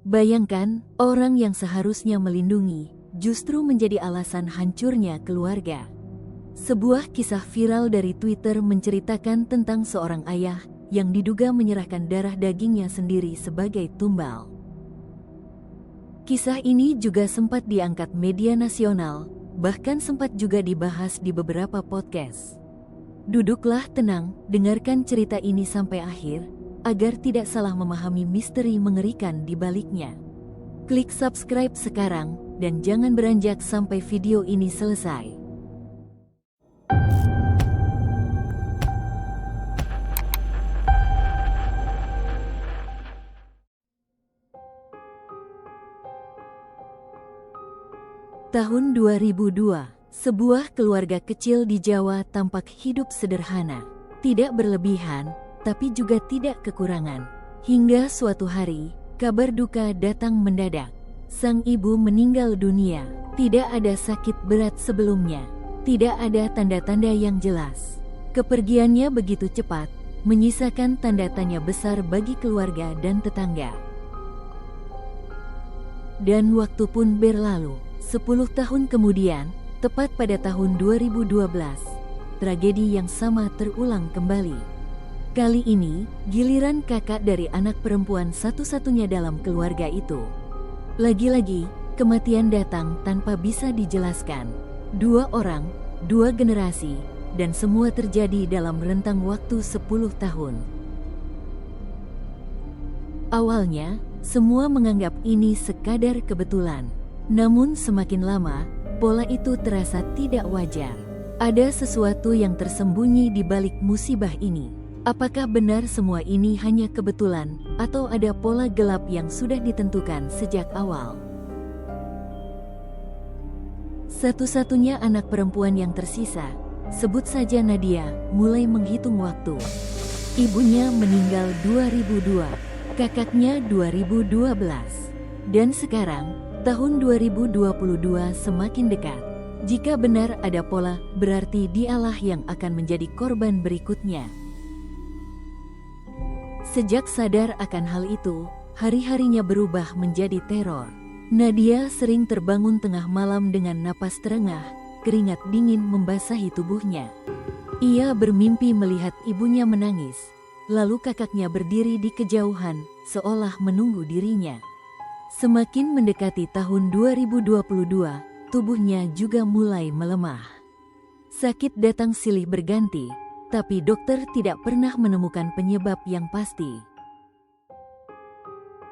Bayangkan, orang yang seharusnya melindungi, justru menjadi alasan hancurnya keluarga. Sebuah kisah viral dari Twitter menceritakan tentang seorang ayah yang diduga menyerahkan darah dagingnya sendiri sebagai tumbal. Kisah ini juga sempat diangkat media nasional, bahkan sempat juga dibahas di beberapa podcast. Duduklah tenang, dengarkan cerita ini sampai akhir, agar tidak salah memahami misteri mengerikan di baliknya. Klik subscribe sekarang, dan jangan beranjak sampai video ini selesai. Tahun 2002, sebuah keluarga kecil di Jawa tampak hidup sederhana, tidak berlebihan, tapi juga tidak kekurangan. Hingga suatu hari, kabar duka datang mendadak. Sang ibu meninggal dunia, tidak ada sakit berat sebelumnya, tidak ada tanda-tanda yang jelas. Kepergiannya begitu cepat, menyisakan tanda tanya besar bagi keluarga dan tetangga. Dan waktu pun berlalu. 10 tahun kemudian, tepat pada tahun 2012, tragedi yang sama terulang kembali. Kali ini, giliran kakak dari anak perempuan satu-satunya dalam keluarga itu. Lagi-lagi, kematian datang tanpa bisa dijelaskan. 2 orang, 2 generasi, dan semua terjadi dalam rentang waktu 10 tahun. Awalnya, semua menganggap ini sekadar kebetulan. Namun semakin lama, pola itu terasa tidak wajar. Ada sesuatu yang tersembunyi di balik musibah ini. Apakah benar semua ini hanya kebetulan, atau ada pola gelap yang sudah ditentukan sejak awal? Satu-satunya anak perempuan yang tersisa, sebut saja Nadia, mulai menghitung waktu. Ibunya meninggal 2002, kakaknya 2012. Dan sekarang, tahun 2022 semakin dekat. Jika benar ada pola, berarti dialah yang akan menjadi korban berikutnya. Sejak sadar akan hal itu, hari-harinya berubah menjadi teror. Nadia sering terbangun tengah malam dengan napas terengah, keringat dingin membasahi tubuhnya. Ia bermimpi melihat ibunya menangis, lalu kakaknya berdiri di kejauhan, seolah menunggu dirinya. Semakin mendekati tahun 2022, tubuhnya juga mulai melemah. Sakit datang silih berganti, tapi dokter tidak pernah menemukan penyebab yang pasti.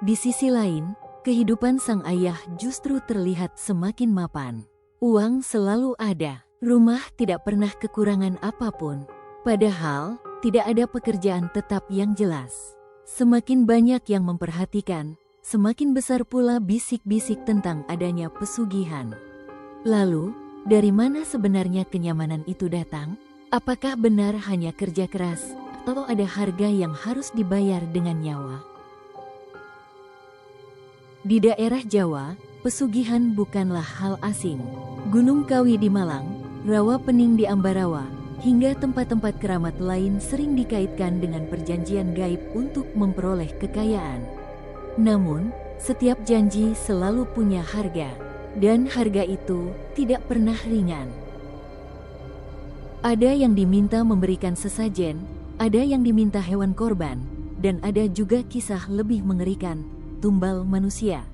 Di sisi lain, kehidupan sang ayah justru terlihat semakin mapan. Uang selalu ada, rumah tidak pernah kekurangan apapun. Padahal, tidak ada pekerjaan tetap yang jelas. Semakin banyak yang memperhatikan, semakin besar pula bisik-bisik tentang adanya pesugihan. Lalu, dari mana sebenarnya kenyamanan itu datang? Apakah benar hanya kerja keras, atau ada harga yang harus dibayar dengan nyawa? Di daerah Jawa, pesugihan bukanlah hal asing. Gunung Kawi di Malang, Rawa Pening di Ambarawa, hingga tempat-tempat keramat lain sering dikaitkan dengan perjanjian gaib untuk memperoleh kekayaan. Namun, setiap janji selalu punya harga, dan harga itu tidak pernah ringan. Ada yang diminta memberikan sesajen, ada yang diminta hewan korban, dan ada juga kisah lebih mengerikan, tumbal manusia.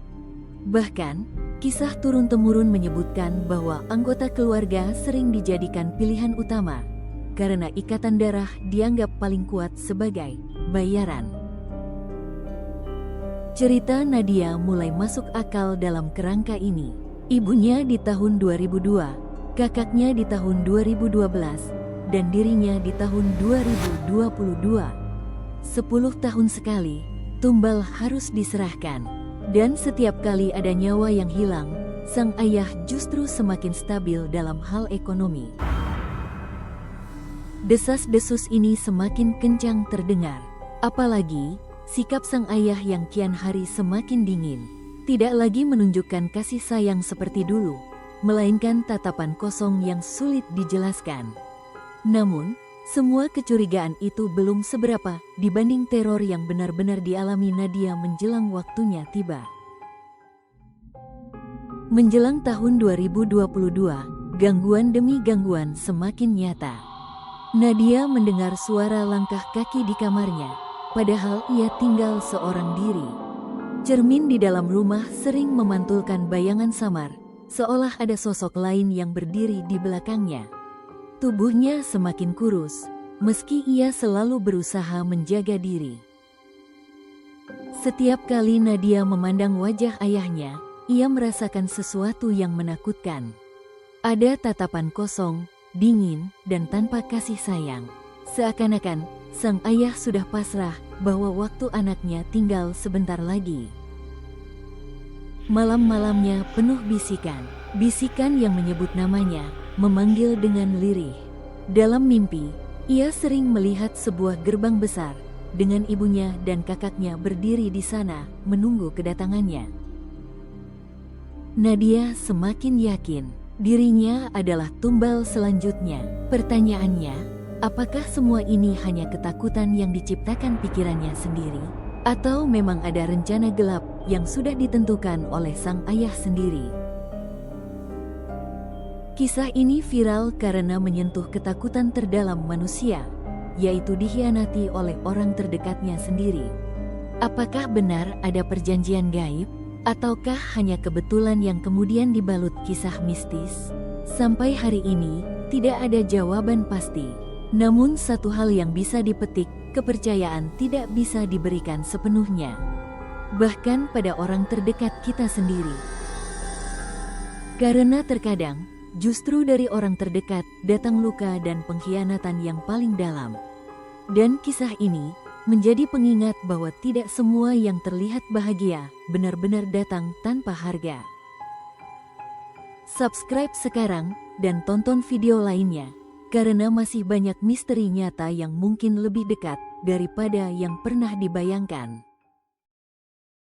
Bahkan, kisah turun-temurun menyebutkan bahwa anggota keluarga sering dijadikan pilihan utama, karena ikatan darah dianggap paling kuat sebagai bayaran. Cerita Nadia mulai masuk akal dalam kerangka ini. Ibunya di tahun 2002, kakaknya di tahun 2012, dan dirinya di tahun 2022. 10 tahun sekali, tumbal harus diserahkan. Dan setiap kali ada nyawa yang hilang, sang ayah justru semakin stabil dalam hal ekonomi. Desas-desus ini semakin kencang terdengar. Apalagi, sikap sang ayah yang kian hari semakin dingin. Tidak lagi menunjukkan kasih sayang seperti dulu, melainkan tatapan kosong yang sulit dijelaskan. Namun, semua kecurigaan itu belum seberapa dibanding teror yang benar-benar dialami Nadia menjelang waktunya tiba. Menjelang tahun 2022, gangguan demi gangguan semakin nyata. Nadia mendengar suara langkah kaki di kamarnya, padahal ia tinggal seorang diri. Cermin di dalam rumah sering memantulkan bayangan samar, seolah ada sosok lain yang berdiri di belakangnya. Tubuhnya semakin kurus, meski ia selalu berusaha menjaga diri. Setiap kali Nadia memandang wajah ayahnya, ia merasakan sesuatu yang menakutkan. Ada tatapan kosong, dingin, dan tanpa kasih sayang. Seakan-akan sang ayah sudah pasrah bahwa waktu anaknya tinggal sebentar lagi. Malam-malamnya penuh bisikan. Bisikan yang menyebut namanya, memanggil dengan lirih. Dalam mimpi, ia sering melihat sebuah gerbang besar, dengan ibunya dan kakaknya berdiri di sana, menunggu kedatangannya. Nadia semakin yakin, dirinya adalah tumbal selanjutnya. Pertanyaannya, apakah semua ini hanya ketakutan yang diciptakan pikirannya sendiri? Atau memang ada rencana gelap yang sudah ditentukan oleh sang ayah sendiri? Kisah ini viral karena menyentuh ketakutan terdalam manusia, yaitu dikhianati oleh orang terdekatnya sendiri. Apakah benar ada perjanjian gaib? Ataukah hanya kebetulan yang kemudian dibalut kisah mistis? Sampai hari ini, tidak ada jawaban pasti. Namun satu hal yang bisa dipetik, kepercayaan tidak bisa diberikan sepenuhnya. Bahkan pada orang terdekat kita sendiri. Karena terkadang, justru dari orang terdekat datang luka dan pengkhianatan yang paling dalam. Dan kisah ini menjadi pengingat bahwa tidak semua yang terlihat bahagia benar-benar datang tanpa harga. Subscribe sekarang dan tonton video lainnya, karena masih banyak misteri nyata yang mungkin lebih dekat daripada yang pernah dibayangkan.